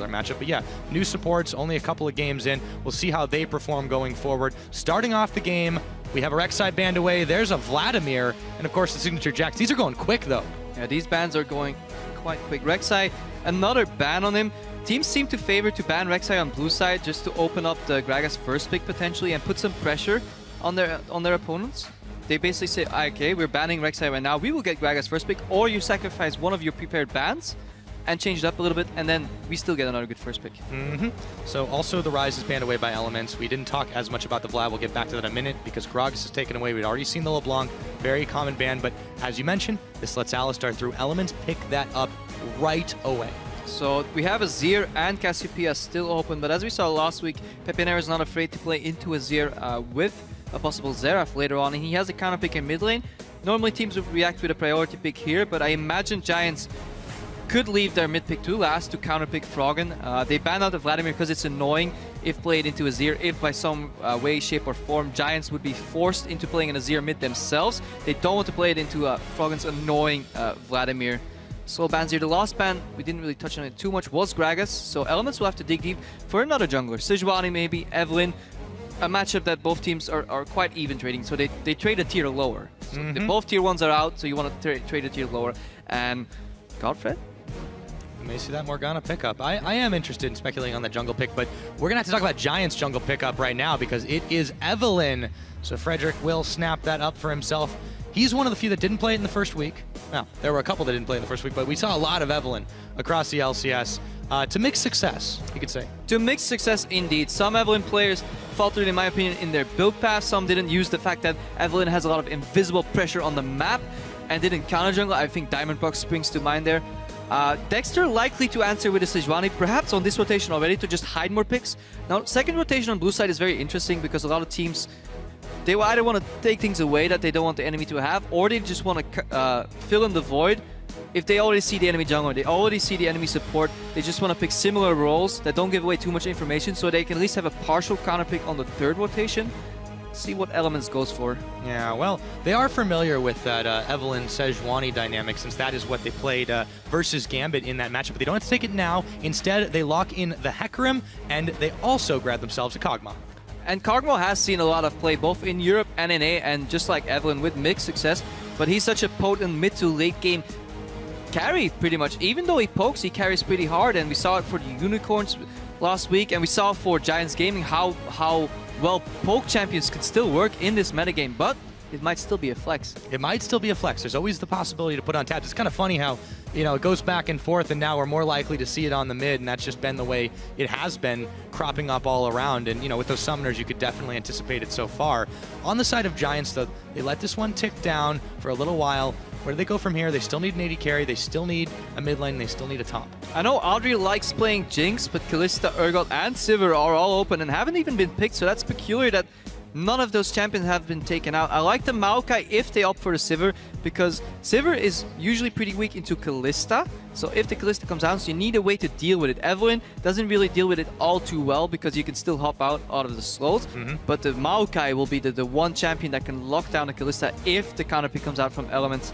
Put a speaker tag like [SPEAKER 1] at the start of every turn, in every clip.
[SPEAKER 1] particular matchup. But yeah, new supports, only a couple of games in. We'll see how they perform going forward. Starting off the game, we have a Rek'Sai banned away. There's a Vladimir, and of course the signature Jax. These are going quick though.
[SPEAKER 2] Yeah, these bans are going quite quick. Rek'Sai, another ban on him. Teams seem to favor to ban Rek'Sai on blue side just to open up the Gragas first pick potentially and put some pressure on their opponents. They basically say, okay, we're banning Rek'Sai right now. We will get Gragas first pick, or you sacrifice one of your prepared bans and change it up a little bit, and then we still get another good first pick.
[SPEAKER 1] So also the Ryze is banned away by Elements. We didn't talk as much about the Vlad. We'll get back to that in a minute because Gragas is taken away. We'd already seen the LeBlanc, very common ban, but as you mentioned, this lets Alistar through. Elements pick that up right away.
[SPEAKER 2] So we have a Zir and Cassiopeia still open, but as we saw last week, PePiiNeRO is not afraid to play into a Zir with a possible Xerath later on, and he has a counter pick in mid lane. Normally teams would react with a priority pick here, but I imagine Giants could leave their mid pick to last to counter pick Froggen. They banned out the Vladimir because it's annoying if played into a Zir. If by some way, shape or form Giants would be forced into playing in a Zir mid themselves, they don't want to play it into Froggen's annoying Vladimir. Slow bans here. The last ban, we didn't really touch on it too much, was Gragas, so Elements will have to dig deep for another jungler. Sejuani maybe, Evelyn. A matchup that both teams are quite even trading, so they trade a tier lower. So both tier 1s are out, so you want to trade a tier lower. And GODFRED?
[SPEAKER 1] You may see that Morgana pickup. I am interested in speculating on the jungle pick, but we're going to have to talk about Giants jungle pickup right now because it is Evelyn. So Frederick will snap that up for himself. He's one of the few that didn't play it in the first week. Well, there were a couple that didn't play in the first week, but we saw a lot of Evelyn across the LCS. To mixed success, you could say. To
[SPEAKER 2] mixed success, indeed. Some Evelyn players faltered, in my opinion, in their build path. Some didn't use the fact that Evelyn has a lot of invisible pressure on the map and didn't counter jungle. I think Diamondbox springs to mind there. Dexter likely to answer with a Sejuani, perhaps on this rotation already to just hide more picks. Now, second rotation on blue side is very interesting because a lot of teams, they will either want to take things away that they don't want the enemy to have, or they just want to fill in the void. If they already see the enemy jungler, they already see the enemy support, they just want to pick similar roles that don't give away too much information so they can at least have a partial counter pick on the third rotation. See what Elements goes for.
[SPEAKER 1] Yeah, well, they are familiar with that Evelyn Sejuani dynamic since that is what they played versus Gambit in that matchup. But they don't have to take it now. Instead, they lock in the Hecarim, and they also grab themselves a Kog'Maw.
[SPEAKER 2] And Kog'Maw has seen a lot of play both in Europe and in A, and just like Evelyn with mixed success, but he's such a potent mid to late game carry pretty much. Even though he pokes, he carries pretty hard, and we saw it for the Unicorns last week, and we saw for Giants Gaming how well poke champions can still work in this metagame, but it might still be a flex.
[SPEAKER 1] It might still be a flex. There's always the possibility to put on Tabzz. It's kind of funny how, you know, it goes back and forth, and now we're more likely to see it on the mid, and that's just been the way it has been cropping up all around. And, you know, with those summoners, you could definitely anticipate it so far. On the side of Giants, though, they let this one tick down for a little while. Where do they go from here? They still need an AD carry, they still need a mid lane, they still need a top.
[SPEAKER 2] I know Adryh likes playing Jinx, but Kalista, Urgot, and Sivir are all open and haven't even been picked, so that's peculiar that none of those champions have been taken out. I like the Maokai if they opt for the Sivir, because Sivir is usually pretty weak into Kalista, so if the Kalista comes out, so you need a way to deal with it. Evelyn doesn't really deal with it all too well, because you can still hop out of the slows, but the Maokai will be the one champion that can lock down the Kalista if the counter pick comes out from Elements.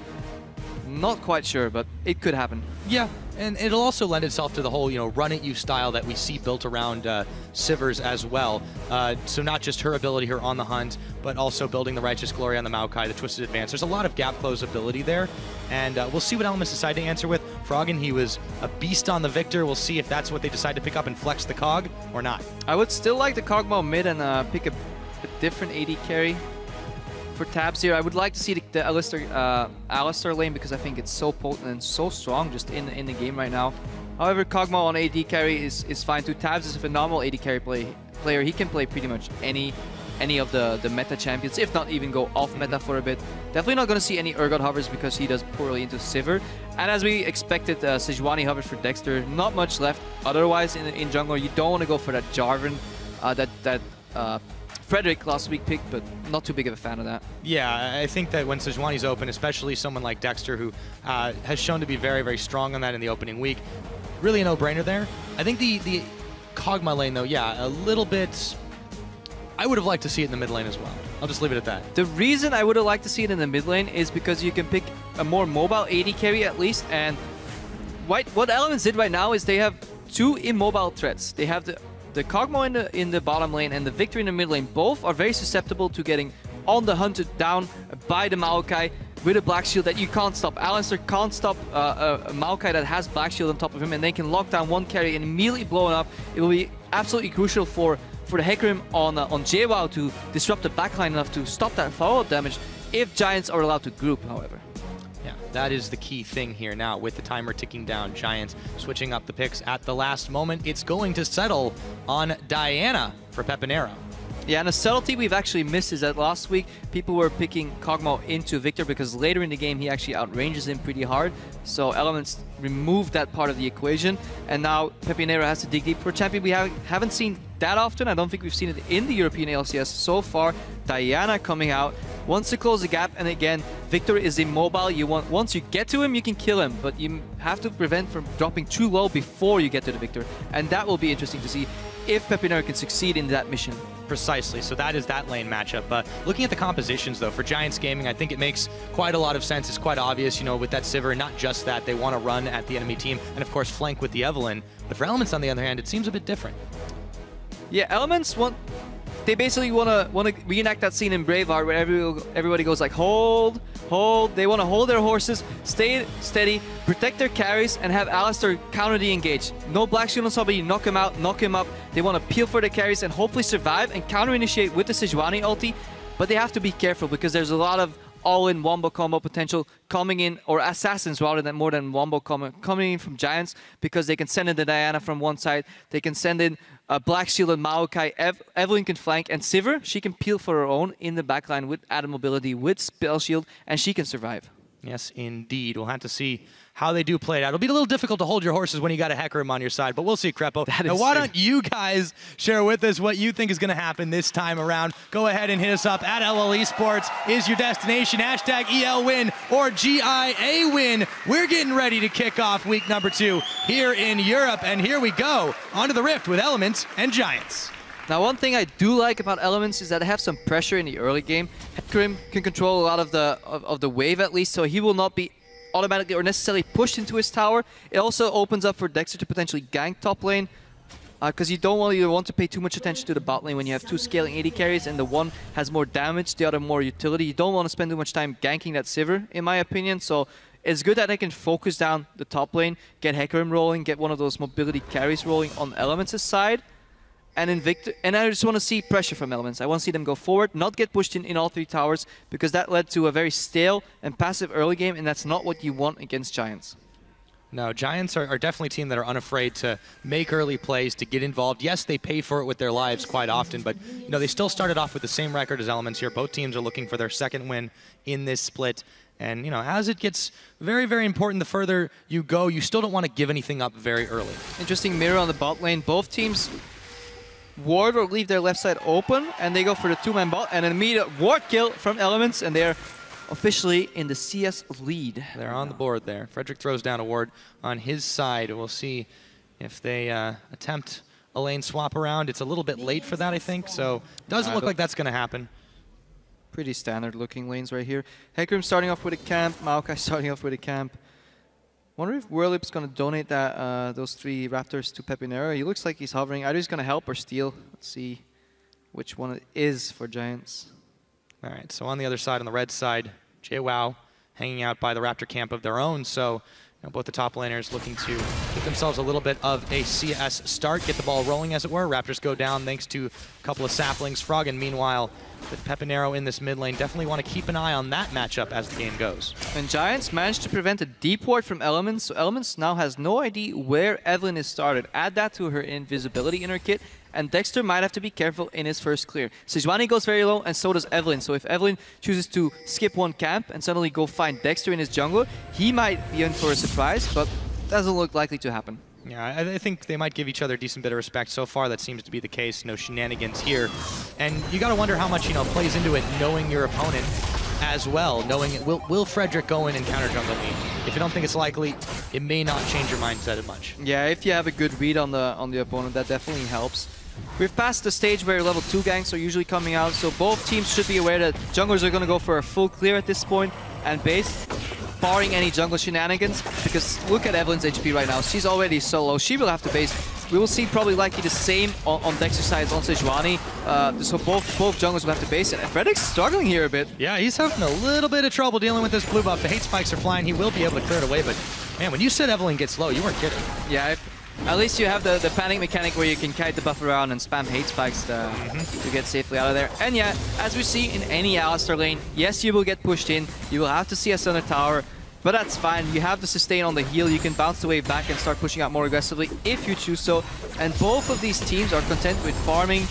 [SPEAKER 2] Not quite sure, but it could happen.
[SPEAKER 1] Yeah, and it'll also lend itself to the whole, you know, run-at-you style that we see built around Sivir's as well. So not just her ability, her on the hunt, but also building the Righteous Glory on the Maokai, the Twisted Advance. There's a lot of gap close ability there, and we'll see what Elements decide to answer with. Froggen, he was a beast on the Viktor. We'll see if that's what they decide to pick up and flex the Cog or not.
[SPEAKER 2] I would still like the Kog'Maw mid and pick a different AD carry for Tabzz here. I would like to see the Alistar lane because I think it's so potent and so strong just in the game right now. However, Kog'Maw on AD carry is fine too. Tabzz is a phenomenal AD carry player. He can play pretty much any of the meta champions, if not even go off meta for a bit. Definitely not going to see any Urgot hovers because he does poorly into Sivir. And as we expected, Sejuani hovers for Dexter. Not much left otherwise in jungle. You don't want to go for that Jarvan, Frederick last week picked, but not too big of a fan of that.
[SPEAKER 1] Yeah, I think that when Sejuani's open, especially someone like Dexter, who has shown to be very, very strong on that in the opening week, really a no-brainer there. I think the Kog'Maw lane, though, yeah, a little bit... I would have liked to see it in the mid lane as well. I'll just leave it at that.
[SPEAKER 2] The reason I would have liked to see it in the mid lane is because you can pick a more mobile AD carry at least, and what Elements did right now is they have two immobile threats. They have the Kog'Maw in the bottom lane and the Viktor in the mid lane. Both are very susceptible to getting on the hunted down by the Maokai with a Black Shield that you can't stop. Alistar can't stop a Maokai that has Black Shield on top of him, and they can lock down one carry and immediately blow it up. It will be absolutely crucial for the Hecarim on Jwaow to disrupt the backline enough to stop that follow-up damage if Giants are allowed to group, however.
[SPEAKER 1] Yeah, that is the key thing here now with the timer ticking down. Giants switching up the picks at the last moment. It's going to settle on Diana for PePiiNeRO.
[SPEAKER 2] Yeah, and a subtlety we've actually missed is that last week people were picking Kog'Maw into Viktor because later in the game he actually outranges him pretty hard. So Elements removed that part of the equation, and now PePiiNeRO has to dig deep for a champion we haven't seen that often. I don't think we've seen it in the European LCS so far. Diana coming out, wants to close the gap, and again, Viktor is immobile. Once you get to him, you can kill him, but you have to prevent from dropping too low before you get to the Viktor, and that will be interesting to see if PePiiNeRO can succeed in that mission.
[SPEAKER 1] Precisely, so that is that lane matchup. Looking at the compositions, though, for Giants Gaming, I think it makes quite a lot of sense. It's quite obvious, you know, with that Sivir, not just that, they want to run at the enemy team, and of course flank with the Evelyn. But for Elements, on the other hand, it seems a bit different. Yeah,
[SPEAKER 2] Elements they basically want to reenact that scene in Braveheart where everybody goes like, hold. They want to hold their horses, stay steady, protect their carries, and have Alistar counter de-engage. No Black Shield on somebody, knock him out, knock him up. They want to peel for the carries and hopefully survive and counter-initiate with the Sejuani ulti. But they have to be careful because there's a lot of all-in wombo combo potential coming in, or assassins rather than more than wombo coming in from Giants, because they can send in the Diana from one side, they can send in Black Shield and Maokai, Evelyn can flank, and Sivir, she can peel for her own in the backline with added mobility, with Spell Shield, and she can survive.
[SPEAKER 1] Yes, indeed. We'll have to see how they do play it out. It'll be a little difficult to hold your horses when you got a Hecarim on your side, but we'll see, Krepo. Now, why don't you guys share with us what you think is going to happen this time around? Go ahead and hit us up at LL Esports is your destination. Hashtag ELWin or GIA win. We're getting ready to kick off week number 2 here in Europe, and here we go onto the Rift with Elements and Giants.
[SPEAKER 2] Now, one thing I do like about Elements is that they have some pressure in the early game. Hecarim can control a lot of the wave at least, so he will not be automatically or necessarily pushed into his tower. It also opens up for Dexter to potentially gank top lane, because you don't want to pay too much attention to the bot lane when you have two scaling AD carries and the one has more damage, the other more utility. You don't want to spend too much time ganking that Sivir, in my opinion. So it's good that they can focus down the top lane, get Hecarim rolling, get one of those mobility carries rolling on Elements' side. And in Viktor, and I just want to see pressure from Elements. I want to see them go forward, not get pushed in all 3 towers, because that led to a very stale and passive early game, and that's not what you want against Giants.
[SPEAKER 1] No, Giants are definitely a team that are unafraid to make early plays, to get involved. Yes, they pay for it with their lives quite often, but you know, they still started off with the same record as Elements here. Both teams are looking for their second win in this split. And you know, as it gets very, very important, the further you go, you still don't want to give anything up very early.
[SPEAKER 2] Interesting mirror on the bot lane. Both teams ward or leave their left side open, and they go for the 2-man bot, and an immediate ward kill from Elements, and they're officially in the CS lead.
[SPEAKER 1] They're on the board there. Frederick throws down a ward on his side. We'll see if they attempt a lane swap around. It's a little bit late for that, I think, so doesn't look like that's going to happen.
[SPEAKER 2] Pretty standard looking lanes right here. Hecarim starting off with a camp, Maokai starting off with a camp. Wonder if Werlyb's going to donate those 3 Raptors to PePiiNeRO. He looks like he's hovering. Adryh's going to help or steal. Let's see which one it is for Giants.
[SPEAKER 1] All right, so on the other side, on the red side, Jwaow hanging out by the Raptor camp of their own. So you know, both the top laners looking to get themselves a little bit of a CS start, get the ball rolling, as it were. Raptors go down thanks to a couple of saplings. Froggen, meanwhile, with PePiiNeRO in this mid lane, definitely want to keep an eye on that matchup as the game goes.
[SPEAKER 2] And Giants managed to prevent a deep ward from Elements, so Elements now has no idea where Evelyn is started. Add that to her invisibility in her kit, and Dexter might have to be careful in his first clear. Sejuani goes very low, and so does Evelyn. So if Evelyn chooses to skip one camp and suddenly go find Dexter in his jungle, he might be in for a surprise, but doesn't look likely to happen.
[SPEAKER 1] Yeah, I think they might give each other a decent bit of respect. So far, that seems to be the case. No shenanigans here. And you got to wonder how much, you know, plays into it, knowing your opponent as well. Knowing it, will Frederick go in and counter jungle me? If you don't think it's likely, it may not change your mindset as much.
[SPEAKER 2] Yeah, if you have a good read on the opponent, that definitely helps. We've passed the stage where level 2 ganks are usually coming out, so both teams should be aware that junglers are going to go for a full clear at this point, and base barring any jungle shenanigans, because look at Evelyn's HP right now. She's already so low. She will have to base. We will see probably likely the same on Dexter's side on Sejuani. So both junglers will have to base it. And Fredric's struggling here a bit.
[SPEAKER 1] Yeah, he's having a little bit of trouble dealing with this blue buff. The hate spikes are flying. He will be able to clear it away, but man, when you said Evelyn gets low, you weren't kidding.
[SPEAKER 2] Yeah, at least you have the panic mechanic where you can kite the buff around and spam hate spikes to get safely out of there. And yeah, as we see in any Alistar lane, yes, you will get pushed in. You will have to see us on the tower. But that's fine, you have to sustain on the heal, you can bounce the wave back and start pushing out more aggressively if you choose so. And both of these teams are content with farming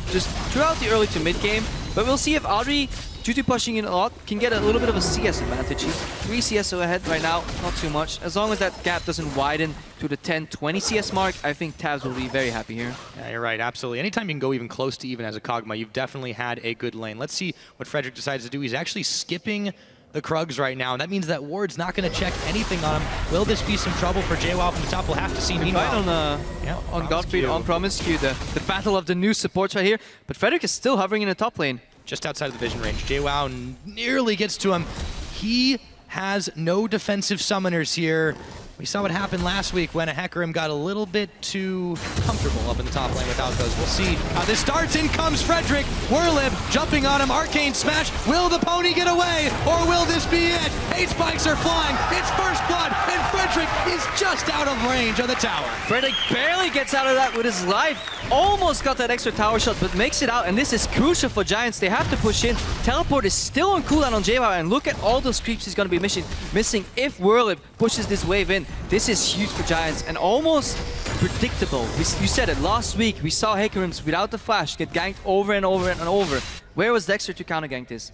[SPEAKER 2] just throughout the early to mid game. But we'll see if Adryh, due to pushing in a lot, can get a little bit of a CS advantage. He's 3 CS ahead right now, not too much. As long as that gap doesn't widen to the 10-20 CS mark, I think Tabzz will be very happy here.
[SPEAKER 1] Yeah, you're right, absolutely. Anytime you can go even close to even as a Kog'Maw, you've definitely had a good lane. Let's see what Frederick decides to do. He's actually skipping the Krugs right now, and that means that Ward's not going to check anything on him. Will this be some trouble for Jwaow from the top? We'll have to see. Meanwhile,
[SPEAKER 2] on GODFRED, on PromisQ, the battle of the new supports right here. But Frederick is still hovering in the top lane.
[SPEAKER 1] Just outside of the vision range. Jwaow nearly gets to him. He has no defensive summoners here. We saw what happened last week when a Hecarim got a little bit too comfortable up in the top lane without those. We'll see how this starts. In comes Frederick. Werlyb jumping on him. Arcane smash. Will the pony get away? Or will this be it? Hate spikes are flying. It's first blood. And Frederick is just out of range of the tower.
[SPEAKER 2] Frederick barely gets out of that with his life. Almost got that extra tower shot, but makes it out. And this is crucial for Giants. They have to push in. Teleport is still on cooldown on Jwaow. And look at all those creeps he's going to be missing if Werlyb pushes this wave in. This is huge for Giants and almost predictable. You said it last week. We saw Hecarims without the flash get ganked over and over and over. Where was Dexter to counter gank this?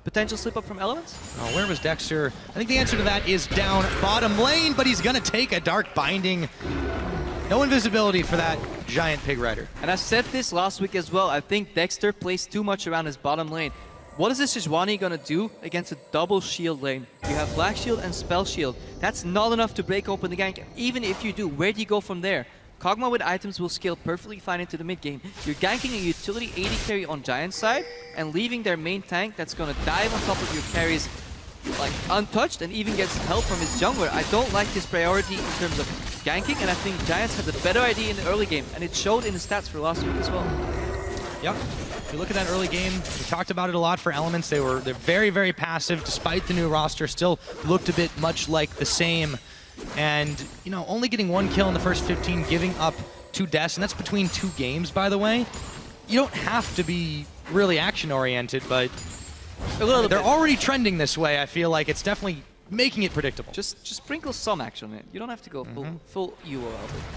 [SPEAKER 2] Potential slip up from Elements?
[SPEAKER 1] Oh, where was Dexter? I think the answer to that is down bottom lane, but he's gonna take a dark binding. No invisibility for that giant pig rider.
[SPEAKER 2] And I said this last week as well. I think Dexter plays too much around his bottom lane. What is this Sejuani gonna do against a double shield lane? You have Black Shield and Spell Shield. That's not enough to break open the gank. Even if you do, where do you go from there? Kog'Maw with items will scale perfectly fine into the mid game. You're ganking a utility AD carry on Giant's side and leaving their main tank that's gonna dive on top of your carries like untouched and even gets help from his jungler. I don't like his priority in terms of ganking, and I think Giants had the better idea in the early game, and it showed in the stats for last week as well.
[SPEAKER 1] Yep. If you look at that early game, we talked about it a lot for Elements. They're very, very passive despite the new roster. Still looked a bit much like the same. And, you know, only getting 1 kill in the first 15, giving up 2 deaths, and that's between 2 games, by the way. You don't have to be really action-oriented, but they're already trending this way. I feel like it's definitely making it predictable.
[SPEAKER 2] Just sprinkle some action in it. You don't have to go full UOL.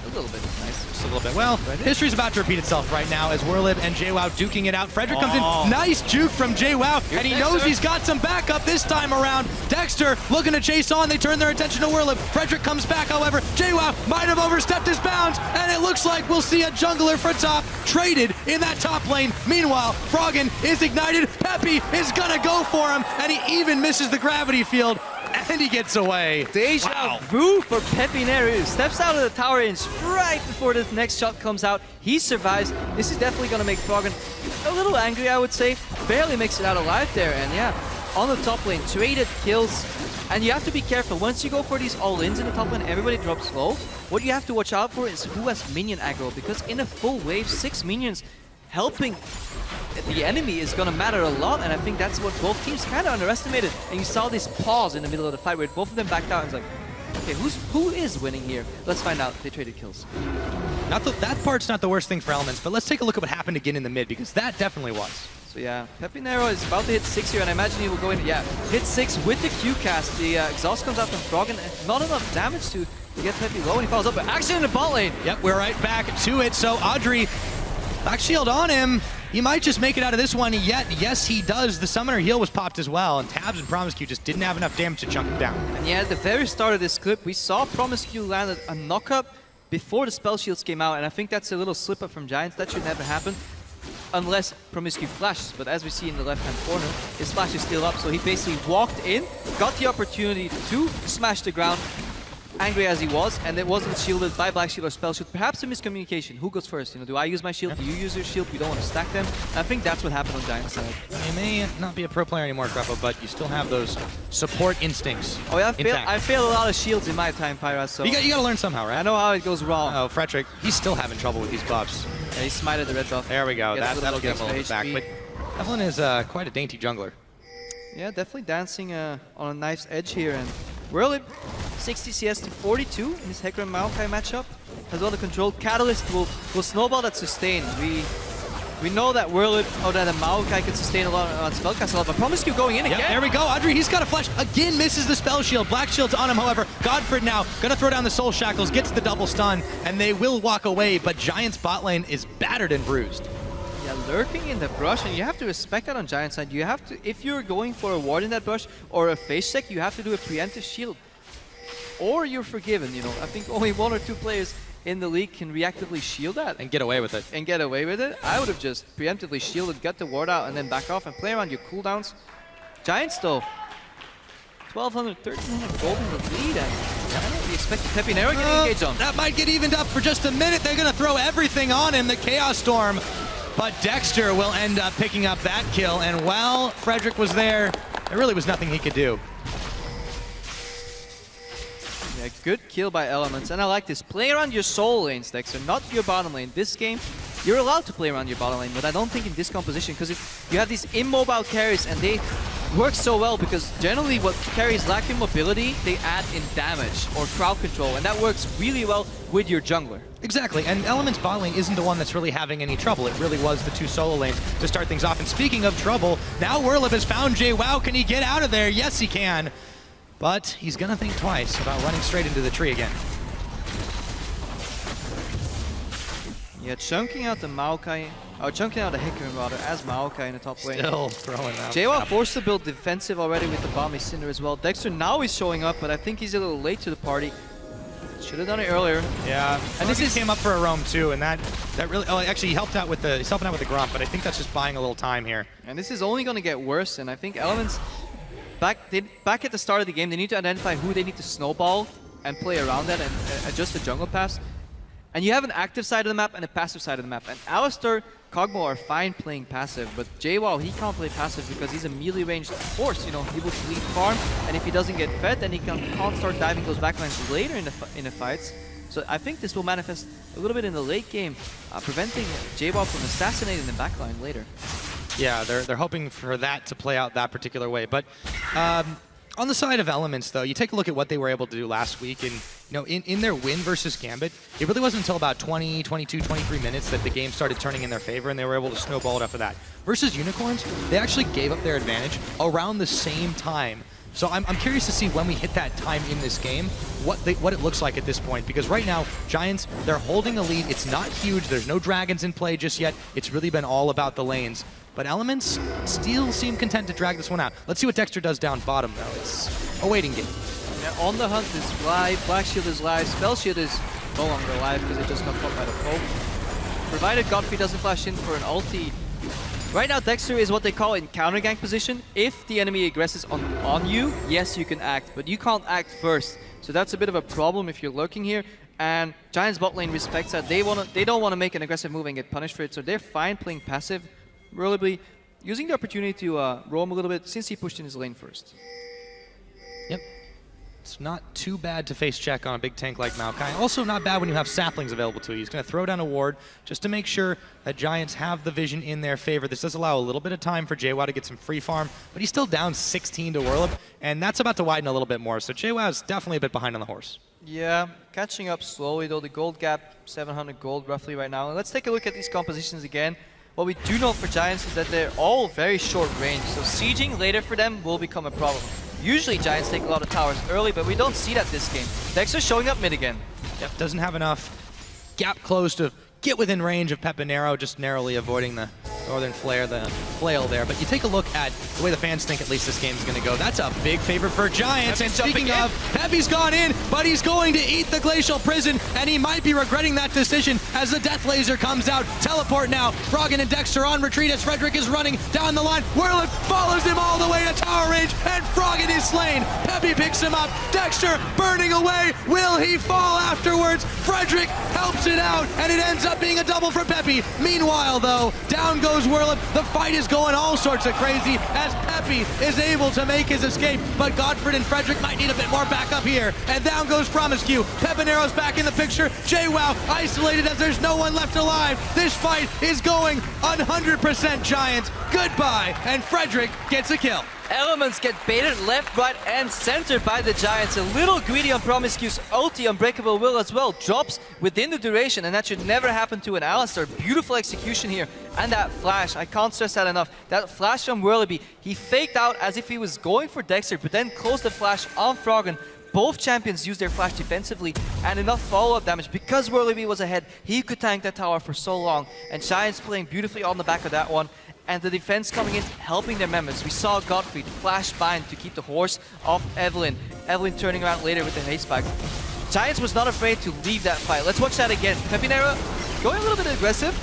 [SPEAKER 2] A little bit is nice.
[SPEAKER 1] Just a little bit. Well, history's about to repeat itself right now as Werlyb and Jwaow duking it out. Frederick comes in. Nice juke from Jwaow, and he knows he's got some backup this time around. Dexter looking to chase on. They turn their attention to Werlyb. Frederick comes back, however. Jwaow might have overstepped his bounds, and it looks like we'll see a jungler for top traded in that top lane. Meanwhile, Froggen is ignited. Peppy is gonna go for him, and he even misses the gravity field. And he gets away.
[SPEAKER 2] Deja vu for PePiiNeRO. Steps out of the tower range right before the next shot comes out. He survives. This is definitely going to make Froggen a little angry, I would say. Barely makes it out alive there. And yeah, on the top lane, traded kills. And you have to be careful. Once you go for these all-ins in the top lane, everybody drops low. What you have to watch out for is who has minion aggro. Because in a full wave, 6 minions helping the enemy is going to matter a lot, and I think that's what both teams kind of underestimated. And you saw this pause in the middle of the fight where both of them backed out and was like, okay, who is winning here? Let's find out. They traded kills.
[SPEAKER 1] That part's not the worst thing for Elements, but let's take a look at what happened again in the mid, because that definitely was.
[SPEAKER 2] So yeah, PePiiNeRO is about to hit 6 here, and I imagine he will go in, hit 6 with the Q cast. The exhaust comes out from Froggen, and not enough damage to get Peppy low, and he follows up, but actually in the bot lane.
[SPEAKER 1] Yep, we're right back to it. So Adryh, Black Shield on him. He might just make it out of this one yet. Yes, he does. The Summoner heal was popped as well, and Tabzz and PromisQ just didn't have enough damage to chunk him down.
[SPEAKER 2] And yeah, at the very start of this clip, we saw PromisQ land a knock-up before the spell shields came out, and I think that's a little slip-up from Giants. That should never happen unless PromisQ flashes. But as we see in the left-hand corner, his flash is still up, so he basically walked in, got the opportunity to smash the ground, angry as he was, and it wasn't shielded by Black Shield or Spell Shield. Perhaps a miscommunication. Who goes first? You know, do I use my shield? Do you use your shield? We don't want to stack them. I think that's what happened on Giant's side.
[SPEAKER 1] You may not be a pro player anymore, Krepo, but you still have those support instincts.
[SPEAKER 2] Oh yeah, I failed a lot of shields in my time, Pyra, so...
[SPEAKER 1] You got to learn somehow, right?
[SPEAKER 2] I know how it goes wrong.
[SPEAKER 1] Oh, Frederick, he's still having trouble with these buffs.
[SPEAKER 2] Yeah, he smited the red buff.
[SPEAKER 1] There we go. That'll get him a little bit back. But Evelyn is quite a dainty jungler.
[SPEAKER 2] Yeah, definitely dancing on a knife's edge here. And Werlyb, 60 CS to 42 in his Hecarim Maokai matchup. Has all the control. Catalyst will snowball that sustain. We know that Werlyb, or that a Maokai can sustain a lot on spellcast a lot, but PromisQ going in again.
[SPEAKER 1] There we go. Adryh, he's got a flash. Again, misses the spell shield. Black shield's on him, however. GODFRED now gonna throw down the soul shackles, gets the double stun, and they will walk away, but Giant's bot lane is battered and bruised.
[SPEAKER 2] Yeah, lurking in the brush, and you have to respect that on Giant side. You have to, if you're going for a ward in that brush or a face check, you have to do a preemptive shield. Or you're forgiven, you know. I think only 1 or 2 players in the league can reactively shield that.
[SPEAKER 1] And get away with it.
[SPEAKER 2] I would have just preemptively shielded, got the ward out, and then back off and play around your cooldowns. Giants though, 1,200, 1,300 gold in the lead, and I don't really expect PePiiNeRO getting engaged on.
[SPEAKER 1] That might get evened up for just a minute. They're gonna throw everything on him, the Chaos Storm. But Dexter will end up picking up that kill, and while Frederick was there, there really was nothing he could do.
[SPEAKER 2] Yeah, good kill by Elements, and I like this. Play around your soul lanes, Dexter, not your bottom lane. This game, you're allowed to play around your bottom lane, but I don't think in this composition, because you have these immobile carries, and they work so well, because generally what carries lack in mobility, they add in damage or crowd control, and that works really well with your jungler.
[SPEAKER 1] Exactly, and Element's bot lane isn't the one that's really having any trouble. It really was the 2 solo lanes to start things off. And speaking of trouble, now Werlyb has found Jwaow. Can he get out of there? Yes, he can. But he's gonna think twice about running straight into the tree again.
[SPEAKER 2] Yeah, chunking out the Maokai, or chunking out the Hecarim rather, as Maokai in the top lane.
[SPEAKER 1] Still throwing out.
[SPEAKER 2] Jwaow forced to build defensive already with the Bomb Cinder as well. Dexter now is showing up, but I think he's a little late to the party. Should have done it earlier.
[SPEAKER 1] Yeah, and this came up for a roam too, and that really. Oh, actually, he helped out with the Gromp, but I think that's just buying a little time here.
[SPEAKER 2] And this is only going to get worse. And I think Elements back at the start of the game, they need to identify who they need to snowball and play around that and adjust the jungle paths. And you have an active side of the map and a passive side of the map. And Alistar, Kog'Maw are fine playing passive, but Jwaow, he can't play passive because he's a melee ranged force. You know, he will lead farm, and if he doesn't get fed, then he can't start diving those backlines later in the fights. So I think this will manifest a little bit in the late game, preventing Jwaow from assassinating the backline later.
[SPEAKER 1] Yeah, they're hoping for that to play out that particular way, but. On the side of Elements, though, you take a look at what they were able to do last week, and you know, in their win versus Gambit, it really wasn't until about 20, 22, 23 minutes that the game started turning in their favor, and they were able to snowball it after that. Versus Unicorns, they actually gave up their advantage around the same time. So I'm curious to see when we hit that time in this game, what it looks like at this point, because right now, Giants, they're holding a lead. It's not huge. There's no dragons in play just yet. It's really been all about the lanes. But Elements still seem content to drag this one out. Let's see what Dexter does down bottom, though. It's a waiting game.
[SPEAKER 2] Yeah, On the Hunt is live, Black Shield is live, Spell Shield is no longer live because it just got caught by the poke. Provided Godfrey doesn't flash in for an ulti. Right now, Dexter is what they call in counter gank position. If the enemy aggresses on you, yes, you can act, but you can't act first. So that's a bit of a problem if you're lurking here. And Giants bot lane respects that. They don't want to make an aggressive move and get punished for it, so they're fine playing passive. Werlyb using the opportunity to roam a little bit since he pushed in his lane first.
[SPEAKER 1] Yep. It's not too bad to face check on a big tank like Maokai. Also not bad when you have saplings available to you. He's going to throw down a ward just to make sure that Giants have the vision in their favor. This does allow a little bit of time for Jwaow to get some free farm, but he's still down 16 to Werlyb, and that's about to widen a little bit more. So Jwaow is definitely a bit behind on the horse.
[SPEAKER 2] Yeah, catching up slowly though. The gold gap, 700 gold roughly right now. And let's take a look at these compositions again. What we do know for Giants is that they're all very short range, so sieging later for them will become a problem. Usually Giants take a lot of towers early, but we don't see that this game. Dexter showing up mid again.
[SPEAKER 1] Yep, doesn't have enough gap close to get within range of PePiiNeRO, just narrowly avoiding the Northern Flare, the flail there. But you take a look at the way the fans think at least this game's going to go. That's a big favor for Giants. And speaking of, Peppy's gone in, but he's going to eat the Glacial Prison, and he might be regretting that decision as the Death Laser comes out. Teleport now. Froggen and Dexter on retreat as Frederick is running down the line. Werlyb follows him all the way to tower range, and Froggen is slain. Peppy picks him up. Dexter burning away. Will he fall afterwards? Frederick helps it out, and it ends up being a double for Peppy. Meanwhile, though, down goes Werlyb. The fight is going all sorts of crazy as Peppy is able to make his escape, but GODFRED and Frederick might need a bit more backup here. And down goes PromisQ. PePiiNeRO's back in the picture. Jwaow isolated as there's no one left alive. This fight is going 100% Giants. Goodbye, and Frederick gets a kill.
[SPEAKER 2] Elements get baited left, right, and centered by the Giants. A little greedy on PromisQ's ulti. Unbreakable Will as well drops within the duration, and that should never happen to an Alistar. Beautiful execution here. And that flash, I can't stress that enough. That flash from Werlyb, he faked out as if he was going for Dexter, but then closed the flash on Froggen. Both champions used their flash defensively and enough follow-up damage. Because Werlyb was ahead, he could tank that tower for so long. And Giants playing beautifully on the back of that one. And the defense coming in, helping their members. We saw GODFRED flash bind to keep the horse off Evelyn. Evelyn turning around later with the haste spike. Giants was not afraid to leave that fight. Let's watch that again. PePiiNeRO going a little bit aggressive.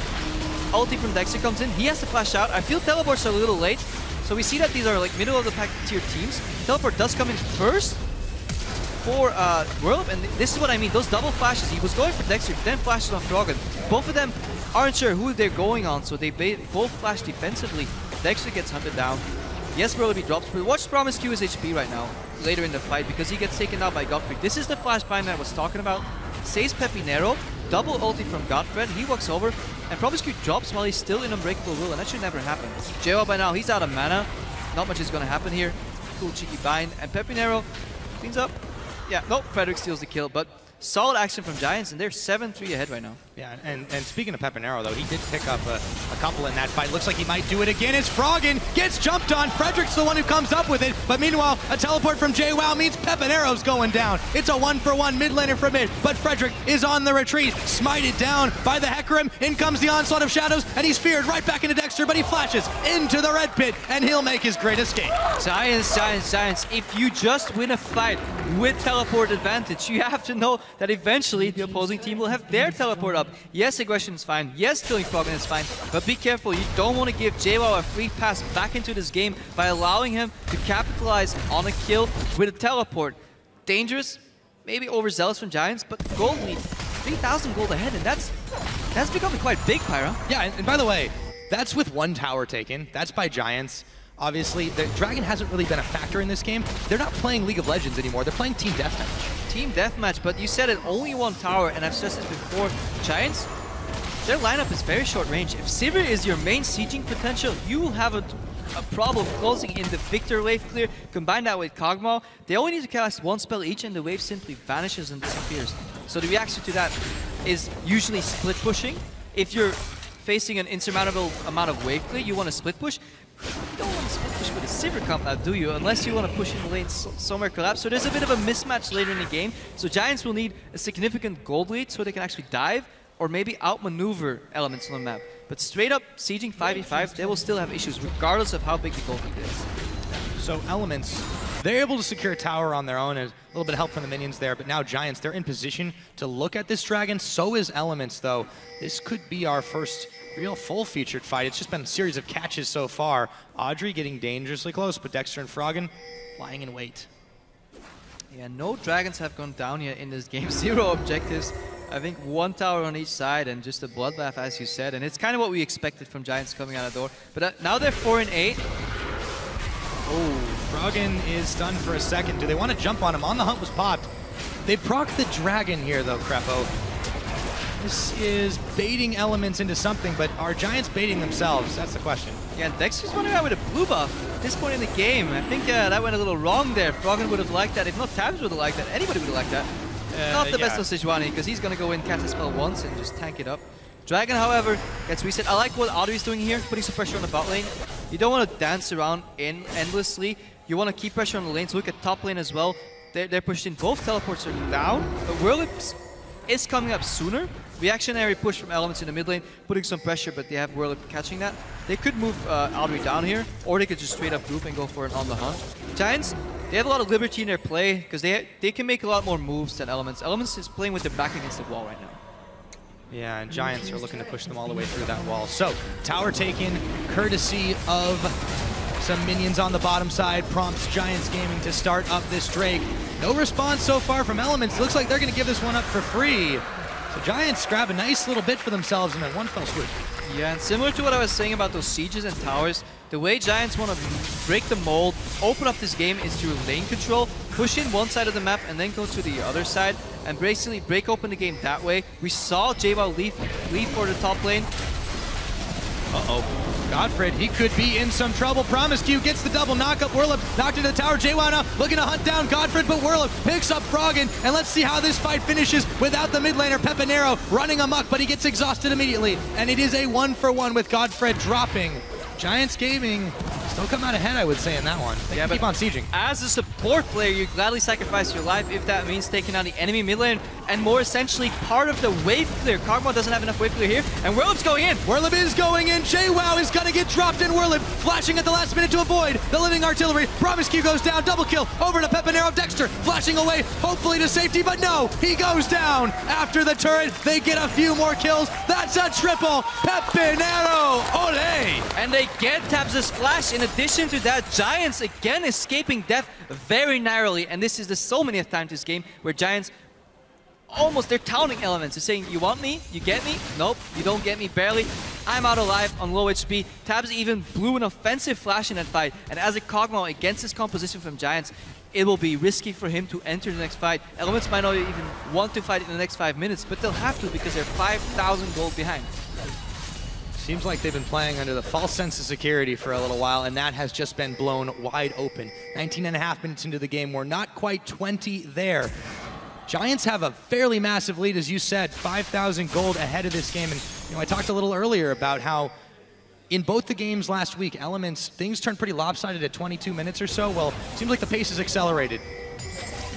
[SPEAKER 2] Ulti from Dexter comes in. He has to flash out. I feel teleports are a little late. So we see that these are like middle of the pack tier teams. Teleport does come in first for Werlyb, and this is what I mean. Those double flashes. He was going for Dexter, then flashes on Froggen. Both of them aren't sure who they're going on, so they both flash defensively. Dexter gets hunted down. Yes, Werlyb drops, but watch PromisQ's HP right now, later in the fight, because he gets taken out by GODFRED. This is the flash bind that I was talking about. Saves PePiiNeRO, double ulti from GODFRED, he walks over, and PromisQ drops while he's still in Unbreakable Will, and that should never happen. Jwaow by now, he's out of mana. Not much is going to happen here. Cool cheeky bind, and PePiiNeRO cleans up. Yeah, nope, Frederick steals the kill, but solid action from Giants, and they're 7-3 ahead right now.
[SPEAKER 1] Yeah, and speaking of PePiiNeRO, though, he did pick up a couple in that fight. Looks like he might do it again as Froggen gets jumped on. Frederick's the one who comes up with it, but meanwhile, a teleport from Jwaow means PePiiNeRO's going down. It's a 1-for-1 mid laner from mid, but Frederick is on the retreat. Smited down by the Hecarim. In comes the Onslaught of Shadows, and he's feared right back into Dexter, but he flashes into the red pit, and he'll make his great escape.
[SPEAKER 2] Giants, Giants, Giants. If you just win a fight with teleport advantage, you have to know that eventually the opposing team will have their teleport up. Yes, aggression is fine. Yes, killing Froggen is fine. But be careful. You don't want to give Jwaow a free pass back into this game by allowing him to capitalize on a kill with a teleport. Dangerous, maybe overzealous from Giants, but gold lead, 3,000 gold ahead, and that's becoming quite big, Pyra.
[SPEAKER 1] Yeah, and by the way, that's with one tower taken. That's by Giants. Obviously, the Dragon hasn't really been a factor in this game. They're not playing League of Legends anymore. They're playing Team Deathmatch.
[SPEAKER 2] Team Deathmatch, but you said it, only one tower, and I've said this before. Giants, their lineup is very short range. If Sivir is your main sieging potential, you will have a problem closing in the Viktor wave clear. Combine that with Kog'Maw, they only need to cast one spell each, and the wave simply vanishes and disappears. So the reaction to that is usually split pushing. If you're facing an insurmountable amount of wave clear, you want to split push. You don't want to split push with a Sivir comp now, do you? Unless you want to push in the lane somewhere collapse. So there's a bit of a mismatch later in the game. So Giants will need a significant gold lead so they can actually dive or maybe outmaneuver elements on the map. But straight up sieging 5v5, they will still have issues regardless of how big the gold lead is.
[SPEAKER 1] So Elements, they're able to secure a tower on their own, and a little bit of help from the minions there, but now Giants, they're in position to look at this Dragon. So is Elements, though. This could be our first real full-featured fight. It's just been a series of catches so far. Adryh getting dangerously close, but Dexter and Froggen lying in wait.
[SPEAKER 2] Yeah, no dragons have gone down yet in this game. 0 objectives. I think one tower on each side and just a bloodbath, as you said. And it's kind of what we expected from Giants coming out of the door. But now they're 4-8.
[SPEAKER 1] Oh, Froggen is stunned for a second. Do they want to jump on him? On the Hunt was popped. They proc the Dragon here, though, Krepo. This is baiting Elements into something, but are Giants baiting themselves? That's the question.
[SPEAKER 2] Yeah, Dexter's running out with a blue buff at this point in the game. I think that went a little wrong there. Froggen would have liked that. If not, Tabzz would have liked that. Anybody would have liked that. Not the best of Sejuani, because he's going to go in, cast a spell once, and just tank it up. Dragon, however, gets reset. I like what Adryh is doing here, putting some pressure on the bot lane. You don't want to dance around endlessly. You want to keep pressure on the lanes. Look at top lane as well. They're pushed in. Both teleports are down, but Werlyb is coming up sooner. reactionary push from Elements in the mid lane, putting some pressure, but they have Werlyb catching that. They could move Adryh down here, or they could just straight up group and go for an on the hunt. Giants, they have a lot of liberty in their play, because they can make a lot more moves than Elements. Elements is playing with their back against the wall right now.
[SPEAKER 1] Yeah, and Giants are looking to push them all the way through that wall. So, tower taken, courtesy of some minions on the bottom side, prompts Giants Gaming to start up this Drake. No response so far from Elements. Looks like they're going to give this one up for free. So Giants grab a nice little bit for themselves in that one fell swoop.
[SPEAKER 2] Yeah, and similar to what I was saying about those sieges and towers, the way Giants want to break the mold, open up this game is through lane control, push in one side of the map and then go to the other side, and basically break open the game that way. We saw Jwaow leave for the top lane.
[SPEAKER 1] Uh-oh. GODFRED, he could be in some trouble. PromisQ gets the double knockup. Werlyb knocked into the tower. Jwaow now looking to hunt down GODFRED, but Werlyb picks up Froggen, and let's see how this fight finishes without the mid laner PePiiNeRO running amok, but he gets exhausted immediately, and it is a 1-for-1 with GODFRED dropping. Giants Gaming still come out ahead, I would say, in that one. They keep on sieging.
[SPEAKER 2] As a support player, you gladly sacrifice your life if that means taking out the enemy mid lane, and more essentially part of the wave clear. Kog'Maw doesn't have enough wave clear here, and Werlyb's going in.
[SPEAKER 1] Werlyb is going in. Jwaow is going to get dropped in. Werlyb flashing at the last minute to avoid the living artillery. PromisQ goes down. Double kill over to PePiiNeRO. Dexter flashing away, hopefully to safety, but no, he goes down after the turret. They get a few more kills. That's a triple. PePiiNeRO. Ole!
[SPEAKER 2] And they get Tabzz' flash. In addition to that, Giants again escaping death very narrowly, and this is the so many times this game where Giants almost, they're taunting Elements. They're saying, you want me? You get me? Nope, you don't get me, barely. I'm out alive on low HP. Tabzz even blew an offensive flash in that fight, and as a Kog'Maw against this composition from Giants, it will be risky for him to enter the next fight. Elements might not even want to fight in the next 5 minutes, but they'll have to because they're 5,000 gold behind.
[SPEAKER 1] Seems like they've been playing under the false sense of security for a little while, and that has just been blown wide open. 19.5 minutes into the game, we're not quite 20 there. Giants have a fairly massive lead, as you said, 5,000 gold ahead of this game. And I talked a little earlier about how in both the games last week, Elements, things turned pretty lopsided at 22 minutes or so. Well, it seems like the pace has accelerated.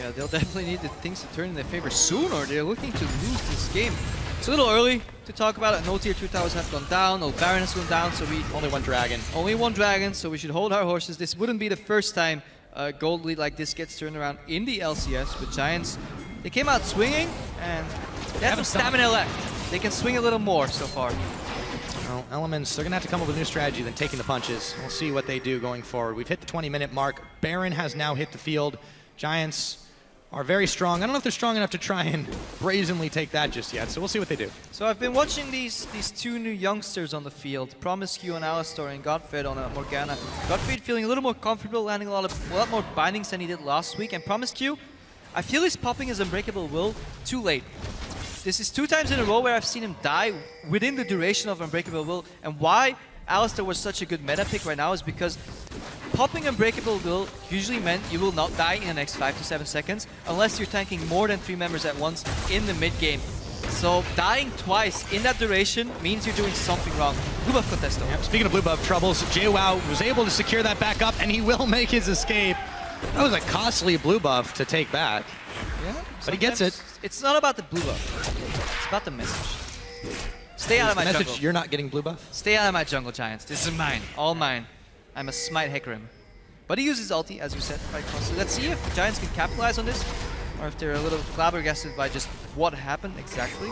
[SPEAKER 2] Yeah, they'll definitely need the things to turn in their favor soon, or they're looking to lose this game. It's a little early to talk about it. No tier 2 towers have gone down, no Baron has gone down, so we...
[SPEAKER 1] Only one dragon.
[SPEAKER 2] Only one dragon, so we should hold our horses. This wouldn't be the first time a gold lead like this gets turned around in the LCS, with Giants. They came out swinging, and they have some stamina left. They can swing a little more so far.
[SPEAKER 1] Well, Elements, they're going to have to come up with a new strategy than taking the punches. We'll see what they do going forward. We've hit the 20-minute mark. Baron has now hit the field. Giants are very strong. I don't know if they're strong enough to try and brazenly take that just yet, so we'll see what they do.
[SPEAKER 2] So I've been watching these two new youngsters on the field, PromisQ and Alistar, and GODFRED on a Morgana. GODFRED feeling a little more comfortable, landing a lot more bindings than he did last week, and PromisQ, I feel he's popping his Unbreakable Will too late. This is 2 times in a row where I've seen him die within the duration of Unbreakable Will, and why Alistar was such a good meta pick right now is because popping Unbreakable Will usually meant you will not die in the next 5 to 7 seconds unless you're tanking more than 3 members at once in the mid game. So dying twice in that duration means you're doing something wrong. Blue buff contest though.
[SPEAKER 1] Yep, speaking of blue buff troubles, Jwaow was able to secure that back up, and he will make his escape. That was a costly blue buff to take back.
[SPEAKER 2] Yeah,
[SPEAKER 1] but he gets it.
[SPEAKER 2] It's not about the blue buff. It's about the message. Stay out of my jungle.
[SPEAKER 1] You're not getting blue buff?
[SPEAKER 2] Stay out of my jungle, Giants. This is mine. All mine. I'm a smite Hecarim. But he uses ulti, as you said, quite constantly. Let's see if Giants can capitalize on this, or if they're a little flabbergasted by just what happened exactly.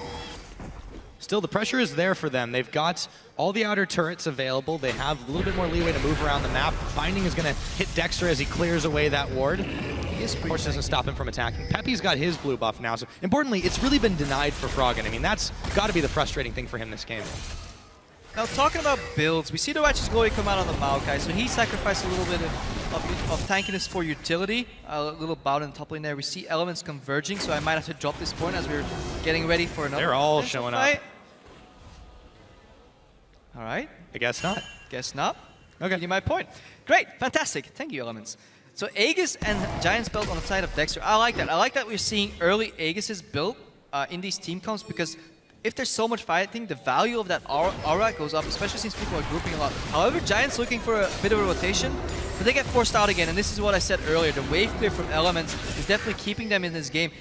[SPEAKER 1] Still, the pressure is there for them. They've got all the outer turrets available. They have a little bit more leeway to move around the map. Binding is going to hit Dexter as he clears away that ward. Of course, doesn't stop him from attacking. Peppy's got his blue buff now. So, importantly, it's really been denied for Froggen. I mean, that's got to be the frustrating thing for him this game.
[SPEAKER 2] Now, talking about builds, we see the Righteous Glory come out on the Maokai, so he sacrificed a little bit of tankiness for utility. A little bout in the top lane there. We see elements converging, so I might have to drop this point as we're getting ready for another.
[SPEAKER 1] They're all showing
[SPEAKER 2] fight.
[SPEAKER 1] up.
[SPEAKER 2] All right.
[SPEAKER 1] I guess not.
[SPEAKER 2] Guess not.
[SPEAKER 1] Okay.
[SPEAKER 2] Give you my point. Great. Fantastic. Thank you, Elements. So Aegis and Giants built on the side of Dexter. I like that. I like that we're seeing early Aegis's built in these team comps, because if there's so much fighting, the value of that aura goes up, especially since people are grouping a lot. However, Giants looking for a bit of a rotation, but they get forced out again, and this is what I said earlier. The wave clear from Elements is definitely keeping them in this game.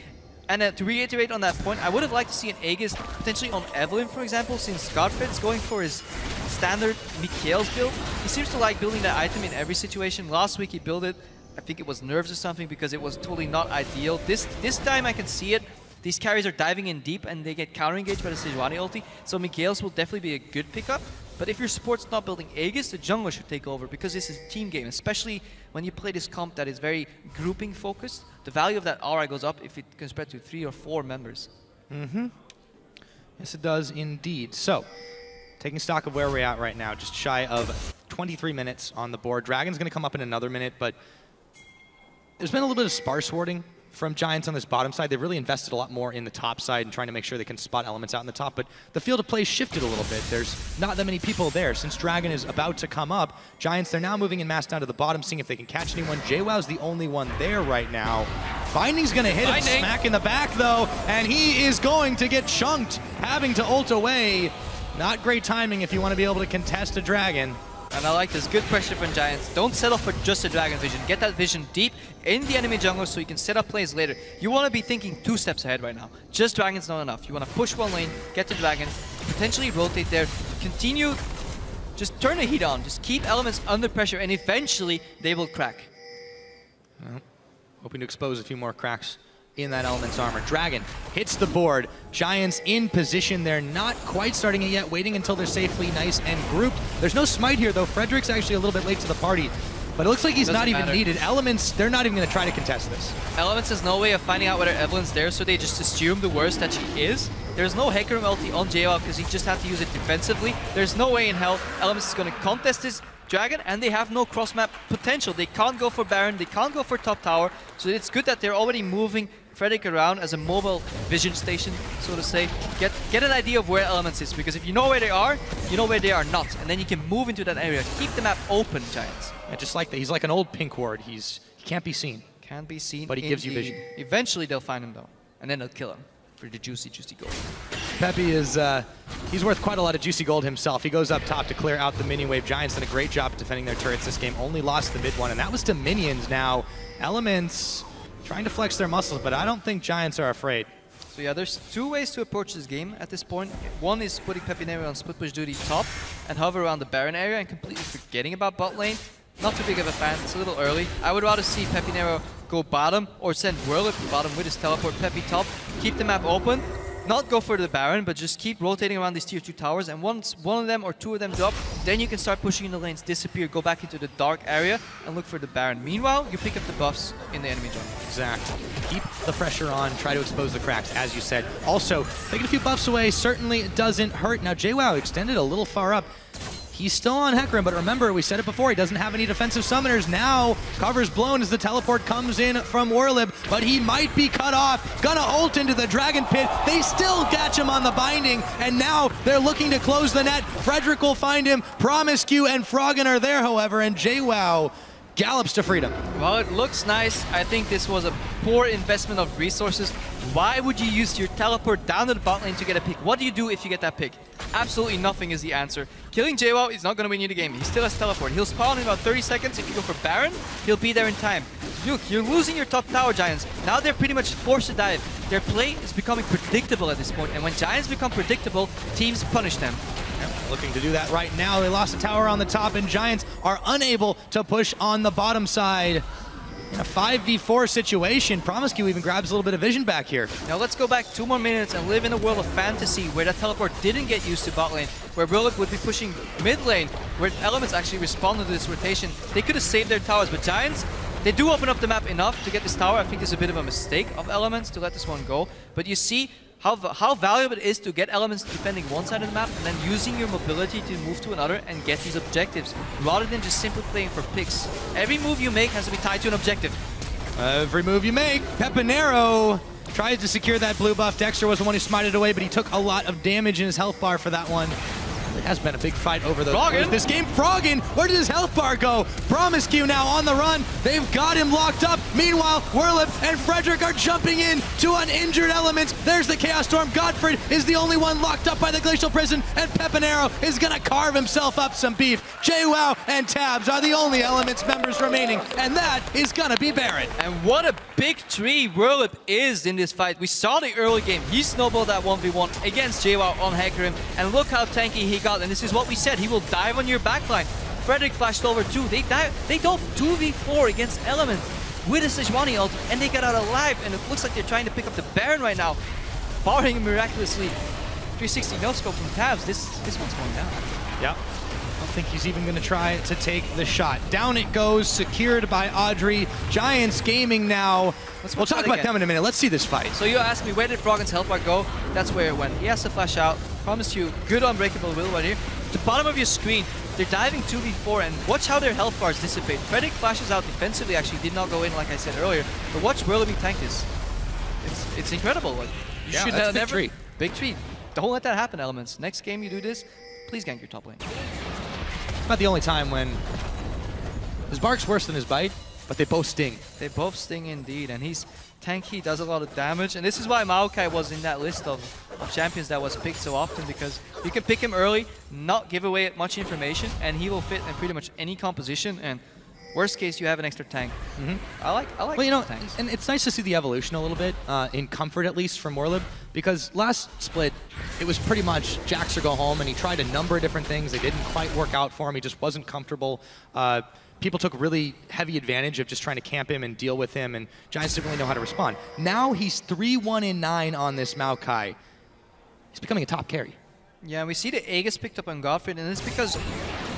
[SPEAKER 2] And to reiterate on that point, I would have liked to see an Aegis potentially on Evelyn, for example, since GODFRED's going for his standard Mikhail's build. He seems to like building that item in every situation. Last week he built it, I think it was nerves or something, because it was totally not ideal. This time I can see it. These carries are diving in deep and they get counter-engaged by the Sejuani ulti, so Mikhail's will definitely be a good pickup. But if your support's not building Aegis, the jungler should take over, because this is a team game, especially when you play this comp that is very grouping focused. The value of that aura goes up if it can spread to 3 or 4 members.
[SPEAKER 1] Yes, it does indeed. So, taking stock of where we're at right now, just shy of 23 minutes on the board. Dragon's going to come up in another minute, but there's been a little bit of sparse warding from Giants on this bottom side. They've really invested a lot more in the top side and trying to make sure they can spot elements out in the top, but the field of play shifted a little bit. There's not that many people there. Since Dragon is about to come up, Giants, they're now moving in mass down to the bottom, seeing if they can catch anyone. Jwow's the only one there right now. Binding's gonna hit him smack in the back though, and he is going to get chunked, having to ult away. Not great timing if you want to be able to contest a Dragon.
[SPEAKER 2] And I like this. Good pressure from Giants. Don't settle for just a Dragon vision. Get that vision deep in the enemy jungle so you can set up plays later. You want to be thinking 2 steps ahead right now. Just Dragon's not enough. You want to push one lane, get to Dragon, potentially rotate there, continue, just turn the heat on. Just keep elements under pressure and eventually they will crack.
[SPEAKER 1] Well, hoping to expose a few more cracks in that element's armor. Dragon hits the board. Giants in position. They're not quite starting it yet, waiting until they're safely nice and grouped. There's no smite here though. Frederick's actually a little bit late to the party, but it looks like he's not even needed. Elements, they're not even going to try to contest this.
[SPEAKER 2] Elements has no way of finding out whether Evelyn's there, so they just assume the worst that she is. There's no Hecarim ulti on Jwaow because he just had to use it defensively. There's no way in hell Elements is going to contest this Dragon, and they have no cross-map potential. They can't go for Baron, they can't go for top tower, so it's good that they're already moving Frederick around as a mobile vision station, so to say. Get an idea of where Elements is, because if you know where they are, you know where they are not, and then you can move into that area. Keep the map open, Giants.
[SPEAKER 1] Yeah, just like that. He's like an old pink ward. He can't be seen.
[SPEAKER 2] Can't be seen,
[SPEAKER 1] but he gives you vision.
[SPEAKER 2] Eventually they'll find him though, and then they'll kill him for the juicy gold.
[SPEAKER 1] Pepi is, he's worth quite a lot of juicy gold himself. He goes up top to clear out the minion wave. Giants did a great job defending their turrets this game. Only lost the mid one, and that was to minions now. Elements trying to flex their muscles, but I don't think Giants are afraid.
[SPEAKER 2] So yeah, there's 2 ways to approach this game at this point. One is putting PePiiNeRO on split push duty top and hover around the Baron area and completely forgetting about bot lane. Not too big of a fan, it's a little early. I would rather see PePiiNeRO go bottom or send Werlyb to bottom with his teleport, Pepi top, keep the map open, not go for the Baron, but just keep rotating around these tier 2 towers, and once one of them or 2 of them drop, then you can start pushing in the lanes, disappear, go back into the dark area, and look for the Baron. Meanwhile, you pick up the buffs in the enemy jungle.
[SPEAKER 1] Exactly. Keep the pressure on, try to expose the cracks, as you said. Also, taking a few buffs away certainly doesn't hurt. Now, Jwaow extended a little far up. He's still on Hecarim, but remember, we said it before, he doesn't have any defensive summoners. Now, cover's blown as the teleport comes in from Werlyb, but he might be cut off. Gonna ult into the Dragon Pit. They still catch him on the binding, and now they're looking to close the net. Frederick will find him. PromisQ and Froggen are there, however, and Jwaow gallops to freedom.
[SPEAKER 2] Well, it looks nice. I think this was a poor investment of resources. Why would you use your teleport down to the bot lane to get a pick? What do you do if you get that pick? Absolutely nothing is the answer. Killing Jwaow is not going to win you the game. He still has teleport. He'll spawn in about 30 seconds. If you go for Baron, he'll be there in time. Look, you're losing your top tower, Giants. Now they're pretty much forced to dive. Their play is becoming predictable at this point, and when Giants become predictable, teams punish them.
[SPEAKER 1] Looking to do that right now. They lost a tower on the top, and Giants are unable to push on the bottom side. In a 5v4 situation, PromisQ even grabs a little bit of vision back here.
[SPEAKER 2] Now let's go back 2 more minutes and live in a world of fantasy where that teleport didn't get used to bot lane, where Werlyb would be pushing mid lane, where Elements actually responded to this rotation. They could have saved their towers, but Giants, they do open up the map enough to get this tower. I think it's a bit of a mistake of Elements to let this one go, but you see how valuable it is to get Elements defending one side of the map and then using your mobility to move to another and get these objectives, rather than just simply playing for picks. Every move you make has to be tied to an objective.
[SPEAKER 1] Every move you make. PePiiNeRO tries to secure that blue buff. Dexter was the one who smited away, but he took a lot of damage in his health bar for that one. really has been a big fight over
[SPEAKER 2] Froggen.
[SPEAKER 1] this game. Froggen, where did his health bar go? PromisQ now on the run. They've got him locked up. Meanwhile, Werlyb and Frederick are jumping in to an injured Element. There's the Chaos Storm. GODFRED is the only one locked up by the Glacial Prison, and PePiiNeRO is gonna carve himself up some beef. Jwaow and Tabzz are the only Elements members remaining, and that is gonna be Baron.
[SPEAKER 2] And what a big tree Werlyb is in this fight. We saw the early game. He snowballed that 1v1 against Jwaow on Hecarim, and look how tanky he got. And this is what we said, he will dive on your backline. Frederick flashed over too. They dove 2v4 against Element with a Sejuani ult, and they got out alive. And it looks like they're trying to pick up the Baron right now, barring him miraculously. 360 no scope from Tabzz. This one's going down.
[SPEAKER 1] Yep. I don't think he's even going to try to take the shot. Down it goes, secured by Adryh. Giants Gaming now. We'll talk about them in a minute. Let's see this fight.
[SPEAKER 2] So you asked me, where did Froggen's health bar go? That's where it went. He has to flash out. PromisQ, good unbreakable will right here. The bottom of your screen, they're diving 2v4, and watch how their health bars dissipate. Frederick flashes out defensively, actually did not go in like I said earlier, but watch Werlyb tank this. It's incredible. Like, you should never... Big tree. Don't let that happen, Elements. Next game you do this, please gank your top lane.
[SPEAKER 1] It's about the only time when his bark's worse than his bite, but they both sting.
[SPEAKER 2] They both sting indeed, and he's tanky, does a lot of damage, and this is why Maokai was in that list of champions that was picked so often, because you can pick him early, not give away much information, and he will fit in pretty much any composition, and worst case, you have an extra tank. I like
[SPEAKER 1] well, you know,
[SPEAKER 2] tanks.
[SPEAKER 1] and it's nice to see the evolution a little bit, in comfort at least from Werlyb, because last split, it was pretty much Jax or go home, and he tried a number of different things. They didn't quite work out for him. He just wasn't comfortable. People took really heavy advantage of just trying to camp him and deal with him, and Giants didn't really know how to respond. Now he's 3-1-9 on this Maokai. He's becoming a top carry. Yeah,
[SPEAKER 2] we see the Aegis picked up on GODFRED, and it's because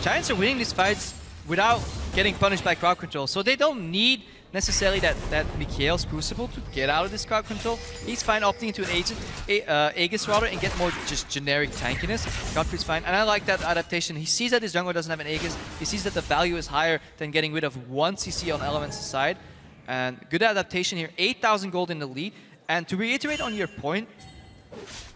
[SPEAKER 2] Giants are winning these fights without getting punished by crowd control. So they don't need necessarily that Mikhail's Crucible to get out of this crowd control. He's fine opting into an Aegis rather and get more just generic tankiness. GODFRED's fine, and I like that adaptation. He sees that his jungler doesn't have an Aegis. He sees that the value is higher than getting rid of 1 CC on Element's side. And good adaptation here, 8,000 gold in the lead. And to reiterate on your point,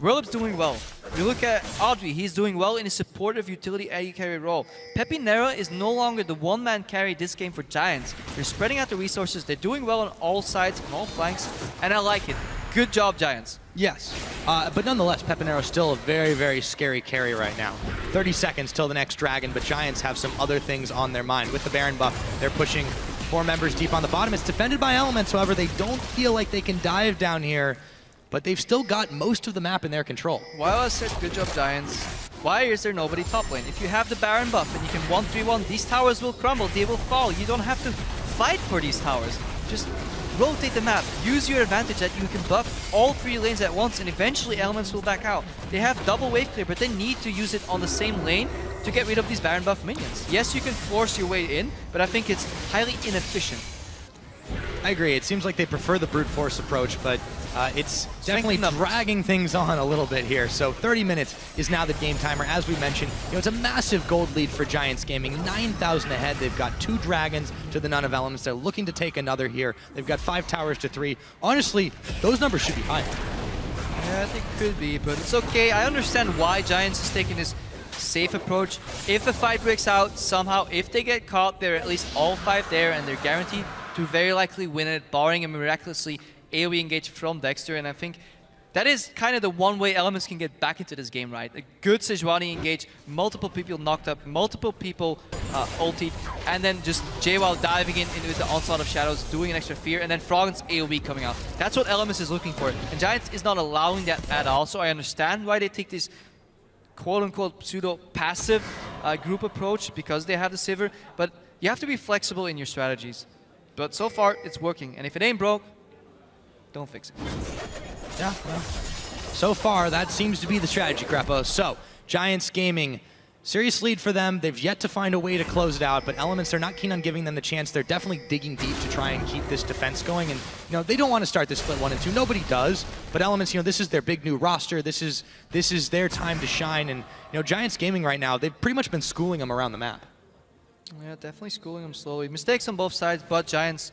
[SPEAKER 2] Werlyb's doing well. We look at Adryh, he's doing well in his supportive utility AD carry role. PePiiNeRO is no longer the one-man carry this game for Giants. They're spreading out the resources, they're doing well on all sides, on all flanks, and I like it. Good job, Giants.
[SPEAKER 1] Yes, but nonetheless, PePiiNeRO is still a very, very scary carry right now. 30 seconds till the next dragon, but Giants have some other things on their mind. With the Baron buff, they're pushing 4 members deep on the bottom. It's defended by Elements, however, they don't feel like they can dive down here, but they've still got most of the map in their control.
[SPEAKER 2] While I said good job, Giants, why is there nobody top lane? If you have the Baron buff and you can 1-3-1, these towers will crumble, they will fall. You don't have to fight for these towers. Just rotate the map. Use your advantage that you can buff all 3 lanes at once, and eventually Elements will back out. They have double wave clear, but they need to use it on the same lane to get rid of these Baron buff minions. Yes, you can force your way in, but I think it's highly inefficient.
[SPEAKER 1] I agree. It seems like they prefer the brute force approach, but it's definitely dragging things on a little bit here. So 30 minutes is now the game timer. As we mentioned, it's a massive gold lead for Giants Gaming. 9,000 ahead. They've got 2 dragons to the Nun of Elements. They're looking to take another here. They've got 5 towers to 3. Honestly, those numbers should be higher.
[SPEAKER 2] Yeah, they could be, but it's okay. I understand why Giants is taking this safe approach. If a fight breaks out somehow, if they get caught, they're at least all 5 there, and they're guaranteed to very likely win it, barring a miraculously AoE engage from Dexter. And I think that is kind of the one way Elements can get back into this game, right? A good Sejuani engage, multiple people knocked up, multiple people ultied, and then just Jwaow diving in with the Onslaught of Shadows, doing an extra fear, and then Froggen's AoE coming out. That's what Elements is looking for, and Giants is not allowing that at all, so I understand why they take this quote-unquote pseudo-passive group approach, because they have the Sivir, but you have to be flexible in your strategies. But so far, it's working. And if it ain't broke, don't fix it.
[SPEAKER 1] Yeah, well, so far, that seems to be the strategy, Krepo. So, Giants Gaming, serious lead for them. They've yet to find a way to close it out, but Elements, they're not keen on giving them the chance. They're definitely digging deep to try and keep this defense going. And, they don't want to start this split 1 and 2. Nobody does. But Elements, this is their big new roster. This is their time to shine. And, Giants Gaming right now, they've pretty much been schooling them around the map.
[SPEAKER 2] Yeah, definitely schooling them slowly. Mistakes on both sides, but Giants,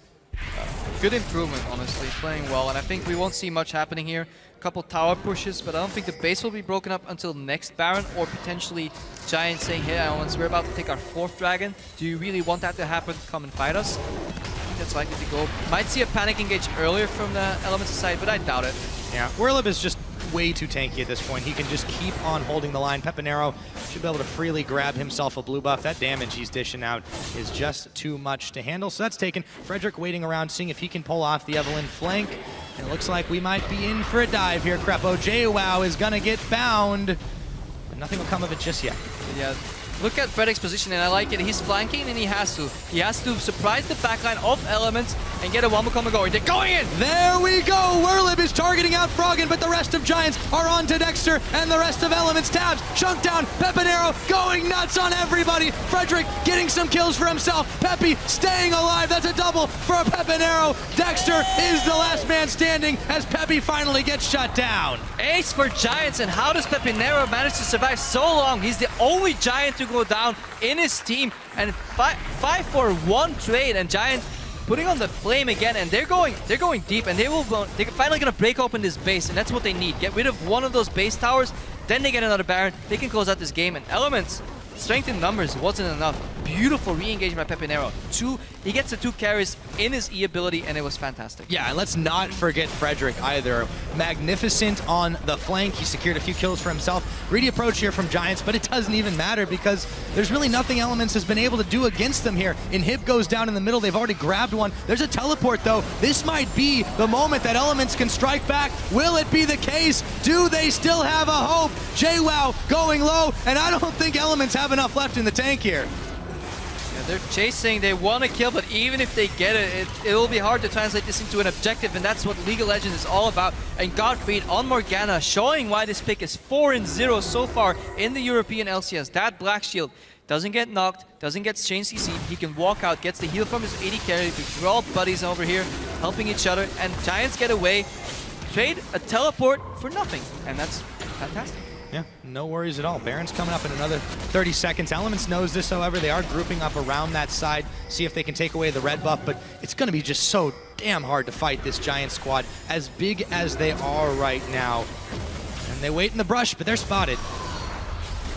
[SPEAKER 2] good improvement, honestly, playing well. And I think we won't see much happening here couple tower pushes, but I don't think the base will be broken up until next Baron, or potentially Giant saying, hey, Elements, we're about to take our 4th dragon. Do you really want that to happen? Come and fight us. I think that's likely to go. Might see a panic engage earlier from the Elements side, but I doubt it.
[SPEAKER 1] Yeah, Werlyb is just way too tanky at this point. He can just keep on holding the line. PePiiNeRO should be able to freely grab himself a blue buff. That damage he's dishing out is just too much to handle. So that's taken. Frederick waiting around, seeing if he can pull off the Evelyn flank. And it looks like we might be in for a dive here, Krepo. Jwaow is going to get bound, but nothing will come of it just yet.
[SPEAKER 2] Yeah. Look at Frederick's position, and I like it. He's flanking, and he has to. He has to surprise the backline of Elements and get a one become a going. They're going in!
[SPEAKER 1] There we go! Werlyb is targeting out Froggen, but the rest of Giants are on to Dexter, and the rest of Elements. Tabzz, chunk down, PePiiNeRO going nuts on everybody. Frederick getting some kills for himself. Pepi staying alive. That's a double for PePiiNeRO. Dexter is the last man standing as Pepi finally gets shut down.
[SPEAKER 2] Ace for Giants, and how does PePiiNeRO manage to survive so long? He's the only Giant to go down in his team, and 5 for 1 trade, and Giants putting on the flame again, and they're going deep, and they're finally gonna break open this base, and that's what they need. Get rid of one of those base towers, then they get another Baron. They can close out this game, and Elements, strength in numbers wasn't enough. Beautiful re-engagement by PePiiNeRO. He gets the 2 carries in his E ability, and it was fantastic.
[SPEAKER 1] Yeah, and let's not forget Frederick either. Magnificent on the flank. He secured a few kills for himself. Greedy approach here from Giants, but it doesn't even matter because there's really nothing Elements has been able to do against them here. Inhib goes down in the middle. They've already grabbed one. There's a teleport, though. This might be the moment that Elements can strike back. Will it be the case? Do they still have a hope? Jwaow going low, and I don't think Elements have enough left in the tank here.
[SPEAKER 2] They're chasing, they want to kill, but even if they get it, it'll be hard to translate this into an objective, and that's what League of Legends is all about. And GODFRED on Morgana, showing why this pick is 4-0 so far in the European LCS. That Black Shield doesn't get knocked, doesn't get chain CC, he can walk out, gets the heal from his AD carry. We're all buddies over here, helping each other, and Giants get away, trade a teleport for nothing, and that's fantastic.
[SPEAKER 1] Yeah, no worries at all. Baron's coming up in another 30 seconds. Elements knows this, however. They are grouping up around that side, see if they can take away the red buff, but it's going to be just so damn hard to fight this Giant squad, as big as they are right now. And they wait in the brush, but they're spotted.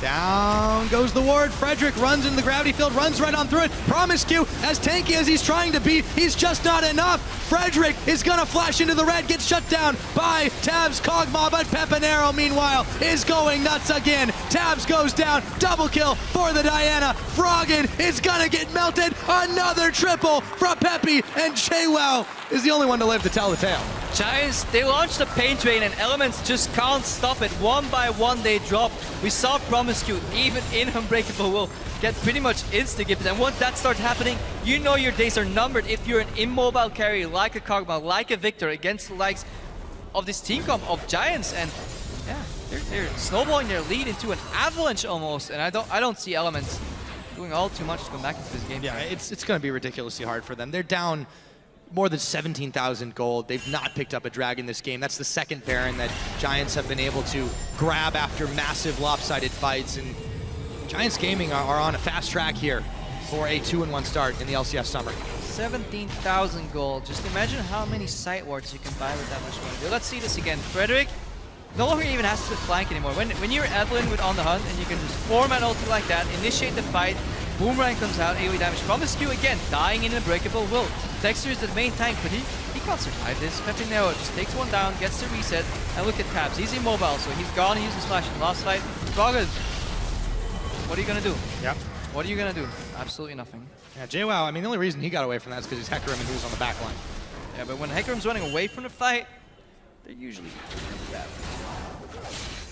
[SPEAKER 1] Down goes the ward. Frederick runs into the gravity field, runs right on through it. PromisQ, as tanky as he's trying to be, he's just not enough. Frederick is gonna flash into the red, gets shut down by Tabzz Kog'Maw, but PePiiNeRO, meanwhile, is going nuts again. Tabzz goes down, double kill for the Diana. Froggen is gonna get melted. Another triple from Pepi, and Jwaow is the only one to live to tell the tale.
[SPEAKER 2] Giants, they launched the pain train, and Elements just can't stop it. One by one they drop. We saw PromisQ, even in Unbreakable, will get pretty much insta-gipped, and once that starts happening, you know your days are numbered if you're an immobile carry like a Kog'Maw, like a Viktor, against the likes of this team comp of Giants, and yeah, they're snowballing their lead into an avalanche almost, and I don't see Elements doing all too much to come back into this game.
[SPEAKER 1] Yeah, it's going to be ridiculously hard for them. They're down more than 17,000 gold. They've not picked up a dragon this game. That's the second Baron that Giants have been able to grab after massive lopsided fights, and Giants Gaming are on a fast track here for a 2-1 start in the LCS summer.
[SPEAKER 2] 17,000 gold. Just imagine how many sight wards you can buy with that much money. Let's see this again. Frederick no longer even has to flank anymore. When you're Evelyn with On the Hunt and you can just form an ulti like that, initiate the fight, Boomerang comes out, AoE damage. PromisQ again, dying in Unbreakable will. Dexter is the main tank, but he can't survive this. PePiiNeRO just takes one down, gets the reset, and look at Tabzz. He's immobile, so he's gone. He used his flash in the last fight. Froggen, what are you gonna do?
[SPEAKER 1] Yep.
[SPEAKER 2] What are you gonna do? Absolutely nothing.
[SPEAKER 1] Yeah, Jwaow, I mean, the only reason he got away from that is because he's Hecarim and who's on the back line.
[SPEAKER 2] Yeah, but when Hecarim's running away from the fight, they're usually bad.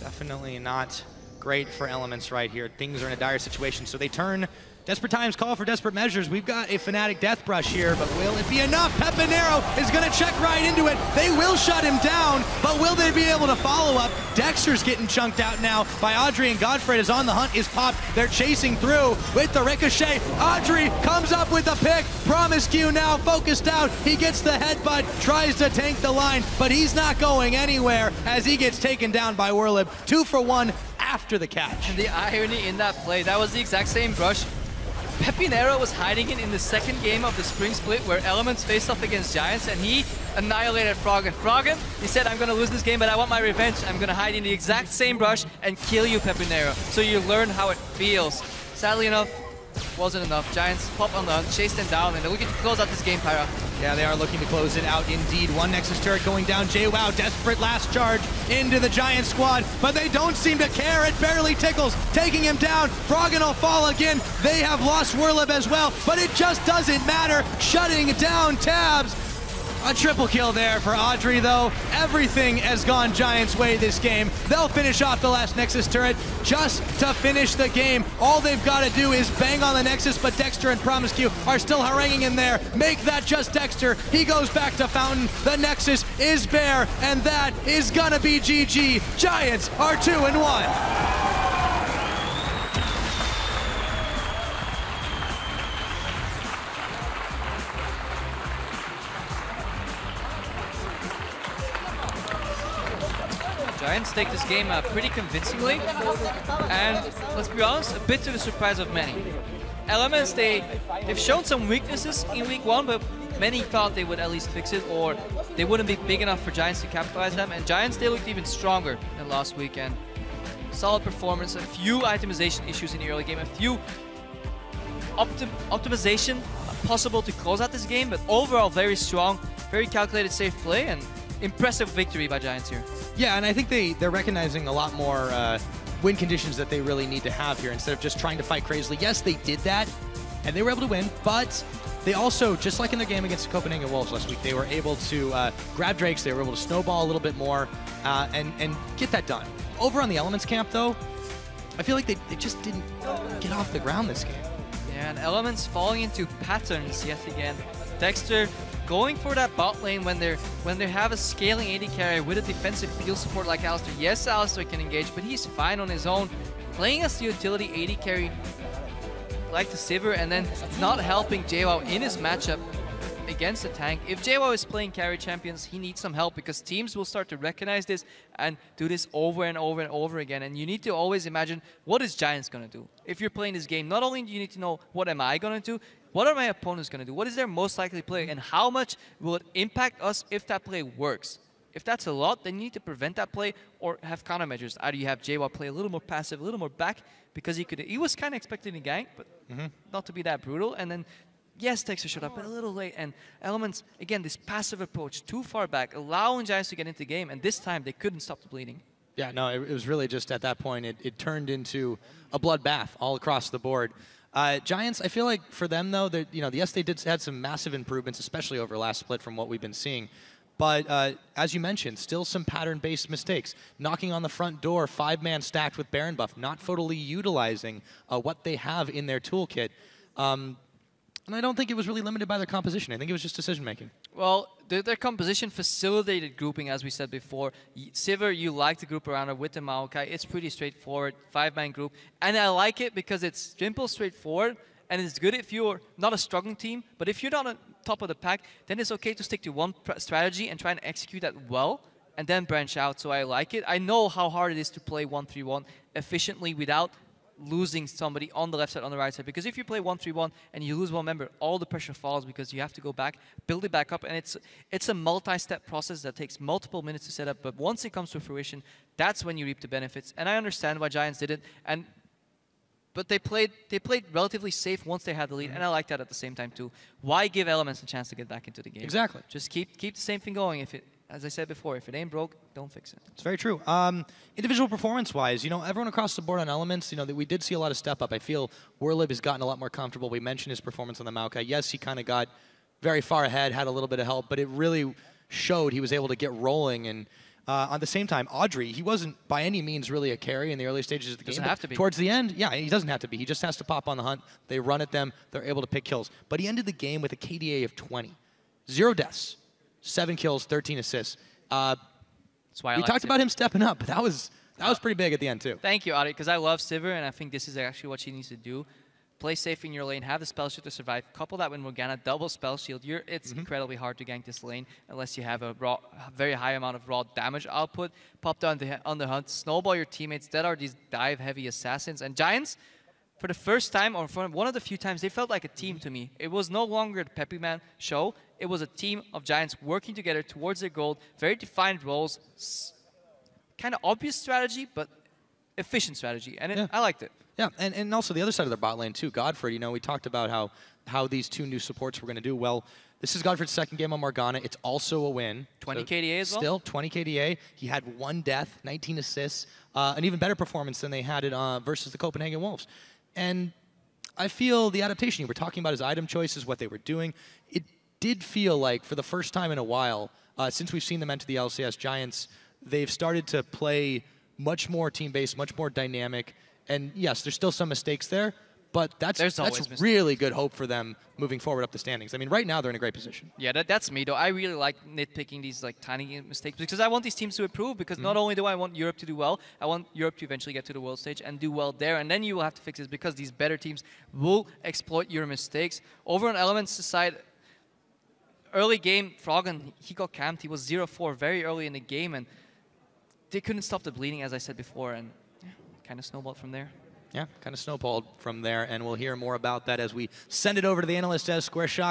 [SPEAKER 1] Definitely not great for Elements right here. Things are in a dire situation, so they turn. Desperate times call for desperate measures. We've got a Fnatic Death Brush here, but will it be enough? PePiiNeRO is going to check right into it. They will shut him down, but will they be able to follow up? Dexter's getting chunked out now by Adryh, and GODFRED is on the hunt, is popped. They're chasing through with the ricochet. Adryh comes up with the pick. PromisQ now focused out. He gets the headbutt, tries to tank the line, but he's not going anywhere as he gets taken down by Werlyb. 2 for 1 after the catch.
[SPEAKER 2] And the irony in that play, that was the exact same brush PePiiNeRO was hiding it in the second game of the Spring Split where Elements faced off against Giants, and he annihilated Froggen. Froggen, he said, I'm going to lose this game, but I want my revenge. I'm going to hide in the exact same brush and kill you, PePiiNeRO. So you learn how it feels. Sadly enough, wasn't enough. Giants pop on the hunt, chase them down, and they're looking to close out this game, Pyra.
[SPEAKER 1] Yeah, they are looking to close it out indeed. One Nexus turret going down. Jwaow, desperate last charge into the Giant squad, but they don't seem to care. It barely tickles, taking him down. Froggen will fall again. They have lost Werlyb as well, but it just doesn't matter. Shutting down Tabzz. A triple kill there for Adryh, though. Everything has gone Giants' way this game. They'll finish off the last Nexus turret just to finish the game. All they've got to do is bang on the Nexus, but Dexter and PromisQ are still haranguing in there. Make that just Dexter. He goes back to Fountain. The Nexus is bare, and that is gonna be GG. Giants are 2-1.
[SPEAKER 2] Giants take this game pretty convincingly, and let's be honest, a bit to the surprise of many. Elements, they've shown some weaknesses in week 1, but many thought they would at least fix it, or they wouldn't be big enough for Giants to capitalize them, and Giants, they looked even stronger than last weekend. Solid performance, a few itemization issues in the early game, a few optimization possible to close out this game, but overall very strong, very calculated, safe play, and impressive victory by Giants here.
[SPEAKER 1] Yeah, and I think they're recognizing a lot more win conditions that they really need to have here instead of just trying to fight crazily. Yes, they did that, and they were able to win, but they also, just like in their game against the Copenhagen Wolves last week, they were able to grab Drakes, they were able to snowball a little bit more and get that done. Over on the Elements camp, though, I feel like they just didn't get off the ground this game.
[SPEAKER 2] Yeah, and Elements falling into patterns yet again. Dexter going for that bot lane when they have a scaling AD carry with a defensive peel support like Alistar. Yes, Alistar can engage, but he's fine on his own. Playing as the utility AD carry like the Sivir, and then not helping Jwaow in his matchup against the tank. If Jwaow is playing carry champions, he needs some help because teams will start to recognize this and do this over and over and over again. And you need to always imagine, what is Giants going to do? If you're playing this game, not only do you need to know what am I going to do, what are my opponents going to do? What is their most likely play? And how much will it impact us if that play works? If that's a lot, then you need to prevent that play or have countermeasures. Either you have Jwaow play a little more passive, a little more back, because he was kind of expecting a gank, but not to be that brutal. And then, yes, Dexter showed up, but a little late. And Elements, again, this passive approach, too far back, allowing Giants to get into the game. And this time, they couldn't stop the bleeding.
[SPEAKER 1] Yeah, no, it was really just at that point, it turned into a bloodbath all across the board. Giants, I feel like for them though, yes, they had some massive improvements, especially over last split from what we've been seeing. But as you mentioned, still some pattern-based mistakes. Knocking on the front door, 5-man stacked with Baron buff, not fully utilizing what they have in their toolkit. And I don't think it was really limited by their composition. I think it was just decision-making.
[SPEAKER 2] Well, their composition facilitated grouping, as we said before. Sivir, you like to group around her with the Maokai. It's pretty straightforward, 5-man group. And I like it because it's simple, straightforward, and it's good if you're not a struggling team. But if you're not on top of the pack, then it's okay to stick to one strategy and try and execute that well, and then branch out. So I like it. I know how hard it is to play 1-3-1 efficiently without losing somebody on the left side, on the right side. Because if you play 1-3-1 and you lose one member, all the pressure falls because you have to go back, build it back up, and it's a multi-step process that takes multiple minutes to set up. But once it comes to fruition, that's when you reap the benefits. And I understand why Giants did it. But they played relatively safe once they had the lead, and I like that at the same time too. Why give Elements a chance to get back into the game?
[SPEAKER 1] Exactly.
[SPEAKER 2] Just keep the same thing going. As I said before, if it ain't broke, don't fix it.
[SPEAKER 1] It's very true. Individual performance-wise, everyone across the board on Elements, that we did see a lot of step up. I feel Werlyb has gotten a lot more comfortable. We mentioned his performance on the Maokai. Yes, he kind of got very far ahead, had a little bit of help, but it really showed he was able to get rolling. And at the same time, Adryh, he wasn't by any means really a carry in the early stages of the game.
[SPEAKER 2] Doesn't have to be.
[SPEAKER 1] Towards the end, yeah, he doesn't have to be. He just has to pop on the hunt. They run at them. They're able to pick kills. But he ended the game with a KDA of 20. 0 deaths, 7 kills, 13 assists.
[SPEAKER 2] That's why
[SPEAKER 1] we talked about him stepping up, but that was pretty big at the end too.
[SPEAKER 2] Thank you, Adryh, because I love Sivir, and I think this is actually what she needs to do. Play safe in your lane, have the spell shield to survive, couple that with Morgana, double spell shield. It's incredibly hard to gank this lane unless you have a very high amount of raw damage output. Pop down on the hunt, snowball your teammates. That are these dive-heavy assassins. And Giants, for the first time, or for one of the few times, they felt like a team to me. It was no longer the PePiiNeRO show. it was a team of Giants working together towards their goal, very defined roles, kind of obvious strategy, but efficient strategy, and I liked it.
[SPEAKER 1] Yeah, and also the other side of their bot lane too, GODFRED. You know, we talked about how these two new supports were going to do. Well, this is GODFRED's second game on Morgana. It's also a win.
[SPEAKER 2] 20 KDA as well?
[SPEAKER 1] Still, 20 KDA. He had 1 death, 19 assists, an even better performance than they had it versus the Copenhagen Wolves. And I feel the adaptation, you were talking about his item choices, what they were doing. It did feel like, for the first time in a while, since we've seen them enter the LCS, Giants, they've started to play much more team-based, much more dynamic. And yes, there's still some mistakes there, but that's really good hope for them moving forward up the standings. I mean, right now they're in a great position.
[SPEAKER 2] Yeah, that's me though. I really like nitpicking these like tiny mistakes because I want these teams to improve. Because not only do I want Europe to do well, I want Europe to eventually get to the world stage and do well there. And then you will have to fix this because these better teams will exploit your mistakes. Over on Element's side, early game, Froggen, he got camped. He was 0-4 very early in the game, and they couldn't stop the bleeding, as I said before, and kind of snowballed from there.
[SPEAKER 1] Yeah, kind of snowballed from there, and we'll hear more about that as we send it over to the analyst desk where Shox